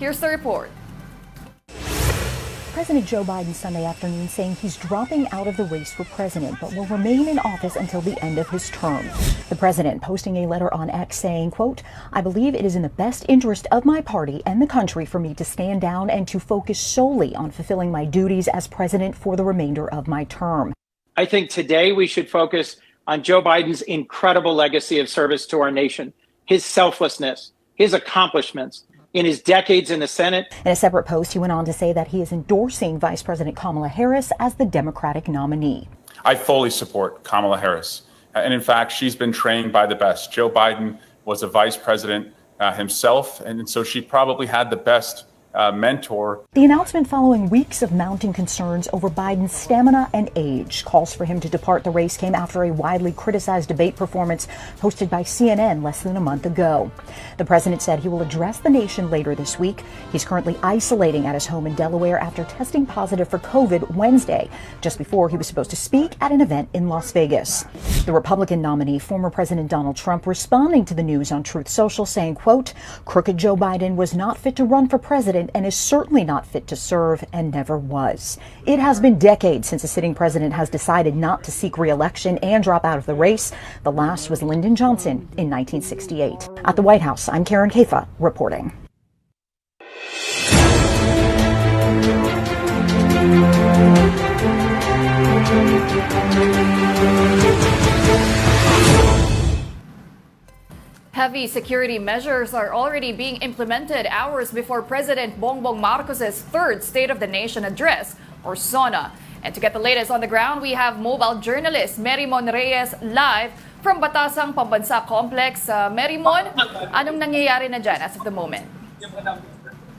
Here's the report. President Joe Biden Sunday afternoon saying he's dropping out of the race for president, but will remain in office until the end of his term. The president posting a letter on X saying, quote, "I believe it is in the best interest of my party and the country for me to stand down and to focus solely on fulfilling my duties as president for the remainder of my term." I think today we should focus on Joe Biden's incredible legacy of service to our nation, his selflessness, his accomplishments in his decades in the Senate. In a separate post, he went on to say that he is endorsing Vice President Kamala Harris as the Democratic nominee. I fully support Kamala Harris. And in fact, she's been trained by the best. Joe Biden was a vice president himself, and so she probably had the best mentor. The announcement following weeks of mounting concerns over Biden's stamina and age. Calls for him to depart the race came after a widely criticized debate performance hosted by CNN less than a month ago. The president said he will address the nation later this week. He's currently isolating at his home in Delaware after testing positive for COVID Wednesday, just before he was supposed to speak at an event in Las Vegas. The Republican nominee, former President Donald Trump, responding to the news on Truth Social, saying, quote, "Crooked Joe Biden was not fit to run for president and is certainly not fit to serve and never was. It has been decades since a sitting president has decided not to seek re-election and drop out of the race. The last was Lyndon Johnson in 1968. At the White House, I'm Karen Kafa reporting. Heavy security measures are already being implemented hours before President Bongbong Marcos's third State of the Nation address, or Sona. And to get the latest on the ground, we have mobile journalist Merimon Reyes live from Batasang Pambansa complex. Merimon, anong nangyayari na dyan as of the moment?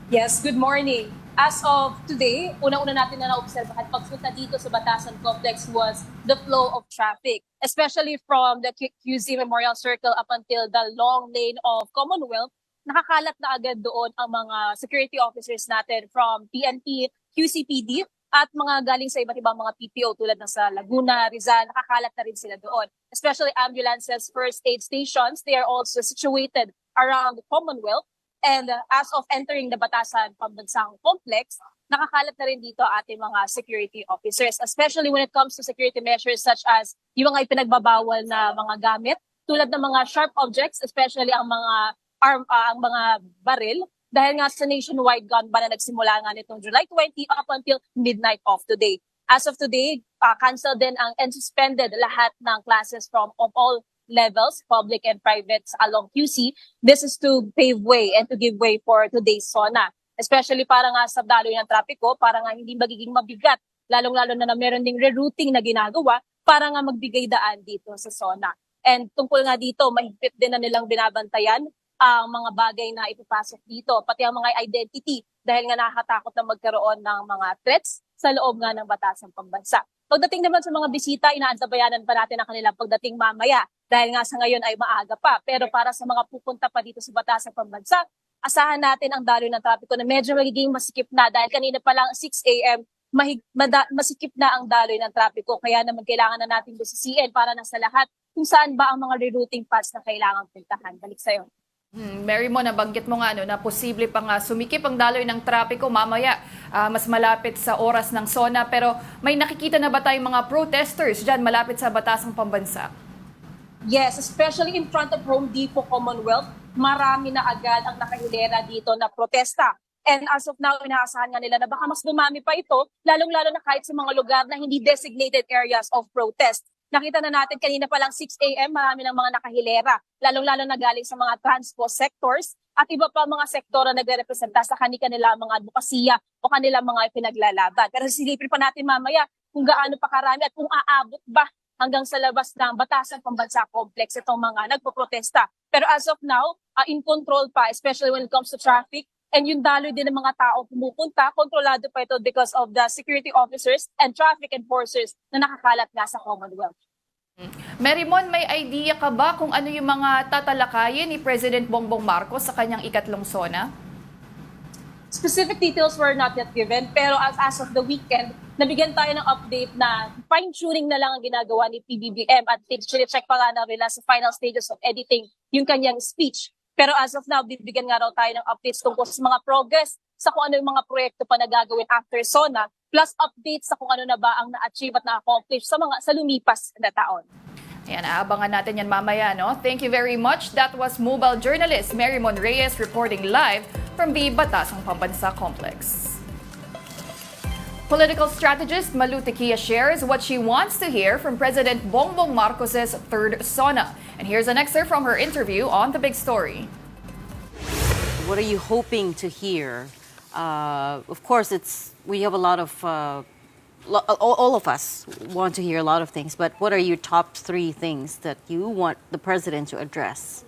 Yes, good morning. As of today, unang-una natin na naobserbahan pagpunta dito sa Batasang Complex was the flow of traffic, especially from the QC Memorial Circle up until the long lane of Commonwealth. Nakakalat na agad doon ang mga security officers natin from PNP, QCPD, at mga galing sa iba't ibang mga PPO tulad ng sa Laguna, Rizal, nakakalat na rin sila doon. Especially ambulances, first aid stations, they are also situated around the Commonwealth. And as of entering the Batasang Pambansang Complex, nakakalat na rin dito ating mga security officers, especially when it comes to security measures such as yung mga ipinagbabawal na mga gamit tulad ng mga sharp objects, especially ang mga baril, dahil nga sa nationwide gun ban na nagsimula nga nitong July 20 up until midnight of today. As of today, canceled din and suspended lahat ng classes from all levels, public and private along QC. This is to pave way and to give way for today's Sona. Especially para nga sa daloy ng trapiko, para nga hindi magiging mabigat, lalong-lalo na meron ding rerouting na ginagawa para nga magbigay daan dito sa Sona. And tungkol nga dito, mahigpit din na nilang binabantayan ang mga bagay na ipapasok dito, pati ang mga identity, dahil nga nakakatakot na magkaroon ng mga threats sa loob nga ng Batasang Pambansa. Pagdating naman sa mga bisita, inaantabayanan pa natin ang kanilang pagdating mamaya dahil nga sa ngayon ay maaga pa. Pero para sa mga pupunta pa dito sa Batasang Pambansa, asahan natin ang daloy ng trapiko na medyo magiging masikip na dahil kanina pa lang 6 a.m. Masikip na ang daloy ng trapiko. Kaya naman kailangan na natin busisiin para na sa lahat kung saan ba ang mga rerouting paths na kailangang puntahan. Balik sa'yo. Merimon, nabanggit mo nga na posible pang sumikip ang daloy ng trapiko mamaya mas malapit sa oras ng Sona. Pero may nakikita na ba tayong mga protesters dyan malapit sa Batasang Pambansa? Yes, especially in front of Home Depot Commonwealth, marami na agad ang nakahilera dito na protesta. And as of now, inaasahan nga nila na baka mas dumami pa ito, lalong-lalo na kahit sa mga lugar na hindi designated areas of protest. Nakita na natin kanina pa lang 6 a.m. marami ng mga nakahilera, lalong-lalo na galing sa mga transport sectors at iba pa mga sektor na nagre-representa sa kanila mga advokasya o kanila mga pinaglalaban. Pero silipin pa natin mamaya kung gaano pa karami at kung aabot ba hanggang sa labas ng Batasang Pambansa Complex itong mga nagpoprotesta. Pero as of now, in control pa, especially when it comes to traffic. And yung daloy din ng mga tao pumupunta, kontrolado pa ito because of the security officers and traffic enforcers na nakakalat nga sa Commonwealth. Merimon, may idea ka ba kung ano yung mga tatalakayin ni President Bongbong Marcos sa kanyang ikatlong Sona? Specific details were not yet given, pero as of the weekend, nabigyan tayo ng update na fine-tuning na lang ang ginagawa ni PBBM at check pa nga na nila sa final stages of editing yung kanyang speech. Pero as of now, bibigyan nga raw tayo ng updates tungkol sa mga progress sa kung ano yung mga proyekto pa na gagawin after Sona, plus updates sa kung ano na ba ang na-achieve at na-accomplish sa lumipas na taon. Ayan, aabangan natin yan mamaya, no? Thank you very much. That was mobile journalist Mary Mon Reyes reporting live from the Batasang Pambansa complex. Political strategist Malu Tequia shares what she wants to hear from President Bongbong Marcos's third Sona. And here's an excerpt from her interview on The Big Story. What are you hoping to hear? Of course, we have a lot of, all of us want to hear a lot of things, but what are your top 3 things that you want the president to address?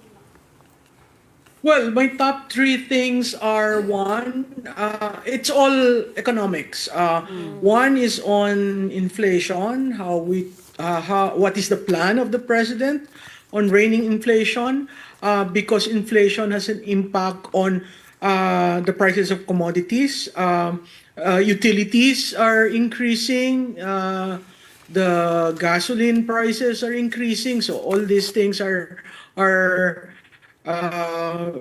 Well, my top 3 things are one, it's all economics. One is on inflation, what is the plan of the president on reining inflation, because inflation has an impact on the prices of commodities. Utilities are increasing, the gasoline prices are increasing, so all these things are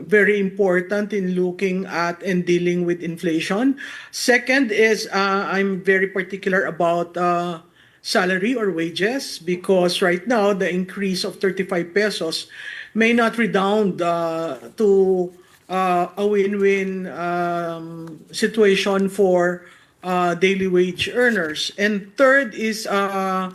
very important in looking at and dealing with inflation. Second is I'm very particular about salary or wages, because right now the increase of 35 pesos may not redound to a win-win situation for daily wage earners. And third is the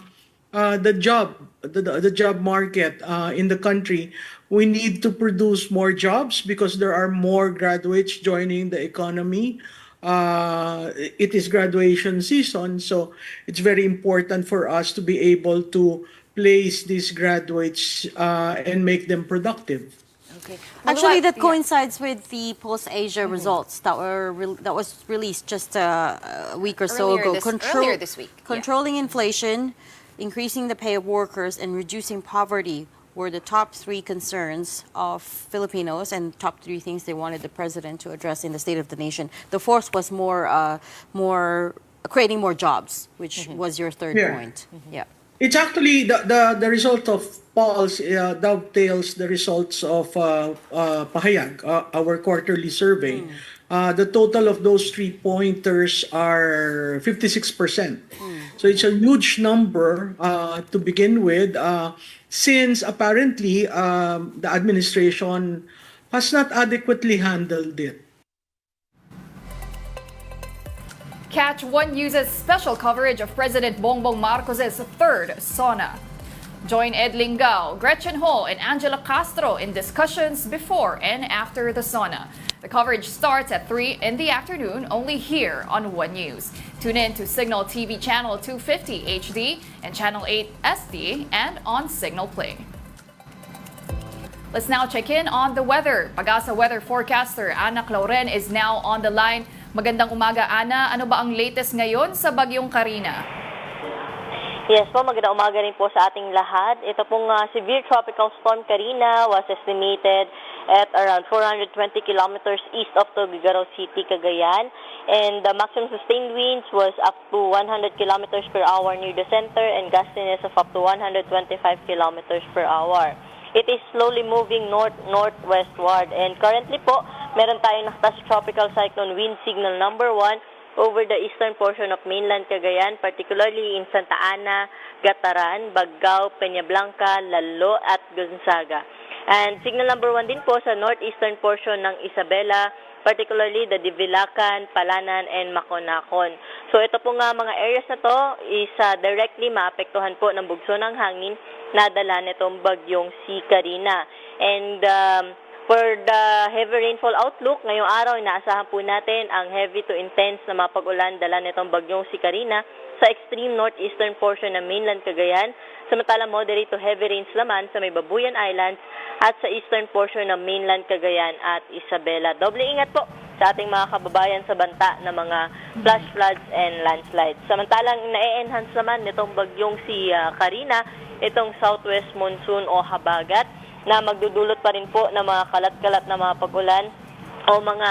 job market in the country. We need to produce more jobs because there are more graduates joining the economy. It is graduation season, so it's very important for us to be able to place these graduates and make them productive. Okay. Actually, that coincides with the post-Asia results that was released just a week or so ago. Earlier this week. Controlling inflation, increasing the pay of workers, and reducing poverty were the top 3 concerns of Filipinos and top 3 things they wanted the president to address in the State of the Nation. The fourth was more creating more jobs, which was your third point. Yeah. It's actually the result of polls dovetails the results of Pahayag, our quarterly survey. The total of those 3 pointers are 56%. So it's a huge number to begin with, since apparently the administration has not adequately handled it. Catch One uses special coverage of President Bongbong Marcos's third Sona. Join Ed Lingao, Gretchen Ho, and Angela Castro in discussions before and after the Sona. The coverage starts at 3 in the afternoon, only here on One News. Tune in to Signal TV Channel 250 HD and Channel 8 SD and on Signal Play. Let's now check in on the weather. PAGASA weather forecaster Ana Clauren is now on the line. Magandang umaga, Ana. Ano ba ang latest ngayon sa bagyong Carina? Yes po, magandang umaga rin po sa ating lahat. Ito pong severe tropical storm Carina was estimated at around 420 kilometers east of Tuguegarao City, Cagayan. And the maximum sustained winds was up to 100 kilometers per hour near the center and gustiness of up to 125 kilometers per hour. It is slowly moving north-northwestward. And currently po, meron tayong nakatas tropical cyclone wind signal number 1 over the eastern portion of mainland Cagayan, particularly in Santa Ana, Gataran, Baggao, Peñablanca, Lalo at Gonzaga. And signal number 1 din po sa northeastern portion ng Isabela, particularly the Divilacan, Palanan, and Maconacon. So ito po nga mga areas na to is directly maapektuhan po ng bugso ng hangin na dala nitong bagyong si Carina. And for the heavy rainfall outlook, ngayong araw, inaasahan po natin ang heavy to intense na mapag-ulan dala nitong bagyong si Carina sa extreme northeastern portion ng mainland Cagayan, samantalang moderate to heavy rains naman sa may Babuyan Islands at sa eastern portion ng mainland Cagayan at Isabela. Doble ingat po sa ating mga kababayan sa banta ng mga flash floods and landslides. Samantalang na-enhance naman nitong bagyong si Carina, itong southwest monsoon o habagat, na magdudulot pa rin po ng mga kalat-kalat na mga pag-ulan o mga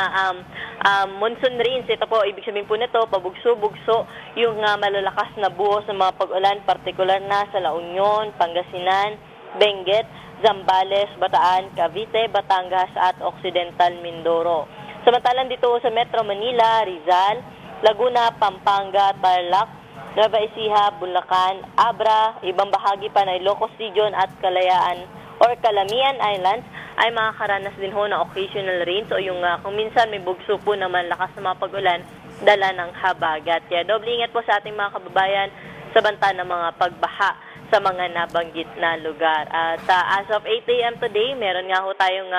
monsoon rains. Ito po, ibig sabihin po nito, pabugso-bugso yung malalakas na buhos ng mga pag-ulan, partikular na sa La Union, Pangasinan, Benguet, Zambales, Bataan, Cavite, Batangas at Occidental Mindoro. Samantalang dito sa Metro Manila, Rizal, Laguna, Pampanga, Tarlac, Nueva Ecija, Bulacan, Abra, ibang bahagi pa ng Ilocos Region at Kalayaan or Calamian Islands ay makakaranas din ho ng occasional rains o yung kung minsan may bugso po na malakas na mga pag-ulan, dala ng habagat. Kaya doble ingat po sa ating mga kababayan sa banta ng mga pagbaha sa mga nabanggit na lugar. At as of 8 a.m. today, meron nga ho tayong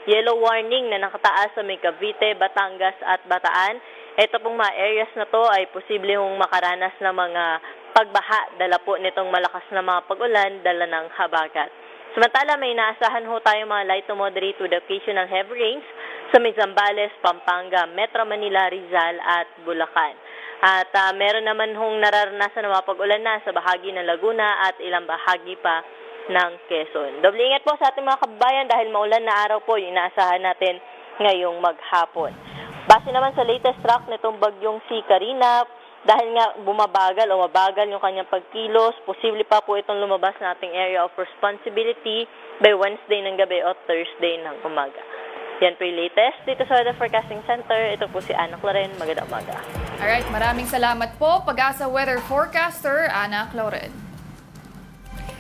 yellow warning na nakataas sa may Cavite, Batangas at Bataan. Ito pong mga areas na to ay posible hong makaranas ng mga pagbaha, dala po nitong malakas na mga pag-ulan, dala ng habagat. Samantala, may inaasahan ho tayong mga light to moderate with occasional heavy rains sa may Zambales, Pampanga, Metro Manila, Rizal at Bulacan. At meron naman hong nararanasan ng mga pag-ulan na sa bahagi ng Laguna at ilang bahagi pa ng Quezon. Doble ingat po sa ating mga kababayan dahil maulan na araw po yung inaasahan natin ngayong maghapon. Base naman sa latest track nitong bagyong si Carina, dahil nga bumabagal o mabagal yung kanyang pagkilos, posible pa po itong lumabas na ating area of responsibility by Wednesday ng gabi o Thursday ng umaga. Yan po yung latest dito sa Weather Forecasting Center. Ito po si Ana Cloren. Magandang umaga. Alright, maraming salamat po, PAGASA Weather Forecaster, Ana Cloren.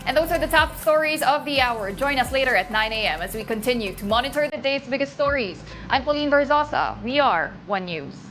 And those are the top stories of the hour. Join us later at 9 a.m. as we continue to monitor the day's biggest stories. I'm Pauline Verzosa. We are One News.